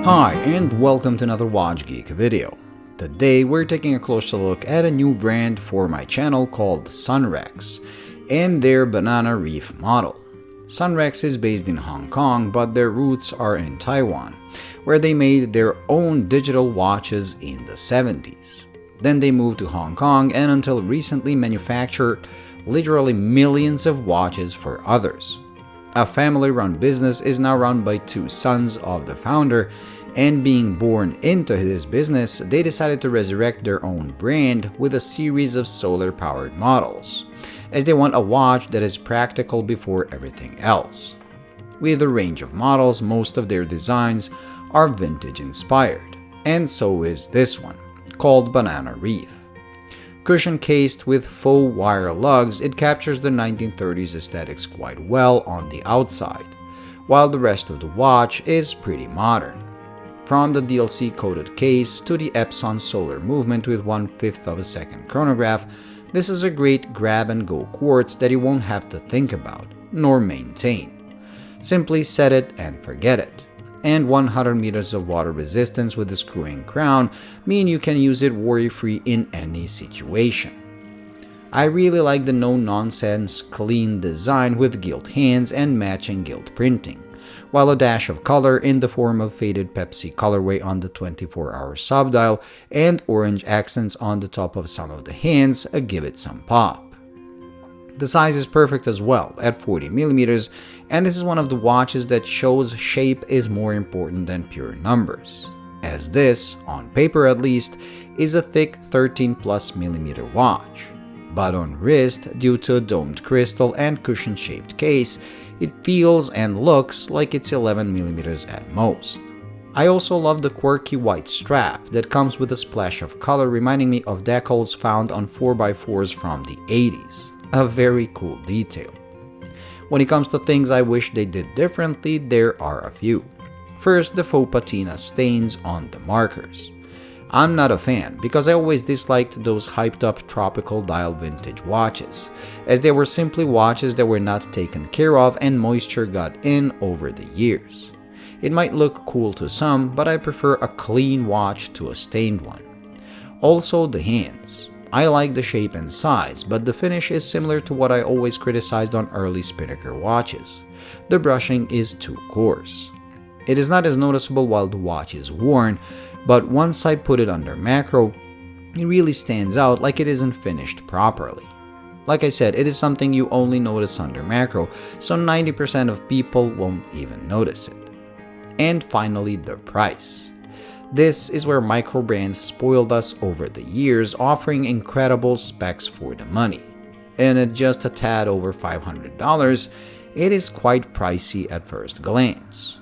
Hi and welcome to another Watch Geek video. Today we're taking a closer look at a new brand for my channel called Sunrex and their Banana Reef model. Sunrex is based in Hong Kong, but their roots are in Taiwan, where they made their own digital watches in the 70s. Then they moved to Hong Kong and until recently manufactured literally millions of watches for others. A family-run business is now run by two sons of the founder, and being born into this business, they decided to resurrect their own brand with a series of solar-powered models, as they want a watch that is practical before everything else. With a range of models, most of their designs are vintage-inspired, and so is this one, called Banana Reef. Cushion-cased with faux wire lugs, it captures the 1930s aesthetics quite well on the outside, while the rest of the watch is pretty modern. From the DLC-coated case to the Epson solar movement with 1/5 of a second chronograph, this is a great grab-and-go quartz that you won't have to think about, nor maintain. Simply set it and forget it. And 100 meters of water resistance with the screw-in crown mean you can use it worry-free in any situation. I really like the no-nonsense, clean design with gilt hands and matching gilt printing, while a dash of color in the form of faded Pepsi colorway on the 24-hour subdial and orange accents on the top of some of the hands give it some pop. The size is perfect as well, at 40mm, and this is one of the watches that shows shape is more important than pure numbers, as this, on paper at least, is a thick 13+mm watch. But on wrist, due to a domed crystal and cushion-shaped case, it feels and looks like it's 11mm at most. I also love the quirky white strap that comes with a splash of color reminding me of decals found on 4x4s from the 80s. A very cool detail. When it comes to things I wish they did differently, there are a few. First, the faux patina stains on the markers. I'm not a fan because I always disliked those hyped up tropical dial vintage watches, as they were simply watches that were not taken care of and moisture got in over the years. It might look cool to some, but I prefer a clean watch to a stained one. Also, the hands. I like the shape and size, but the finish is similar to what I always criticized on early Spinnaker watches. The brushing is too coarse. It is not as noticeable while the watch is worn, but once I put it under macro, it really stands out like it isn't finished properly. Like I said, it is something you only notice under macro, so 90% of people won't even notice it. And finally, the price. This is where micro brands spoiled us over the years, offering incredible specs for the money. And at just a tad over $500, it is quite pricey at first glance.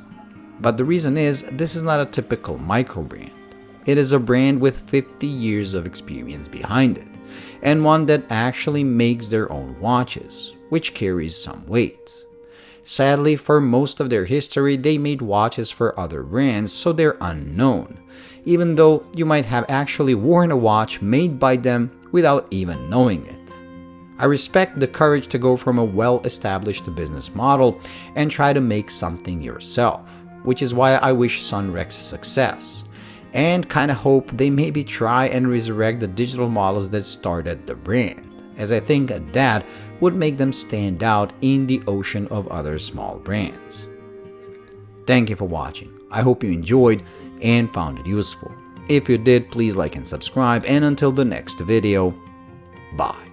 But the reason is, this is not a typical micro brand. It is a brand with 50 years of experience behind it, and one that actually makes their own watches, which carries some weight. Sadly, for most of their history, they made watches for other brands, so they're unknown, even though you might have actually worn a watch made by them without even knowing it. I respect the courage to go from a well-established business model and try to make something yourself, which is why I wish Sunrex success, and kinda hope they maybe try and resurrect the digital models that started the brand, as I think that would make them stand out in the ocean of other small brands. Thank you for watching. I hope you enjoyed and found it useful. If you did, please like and subscribe, and until the next video, bye.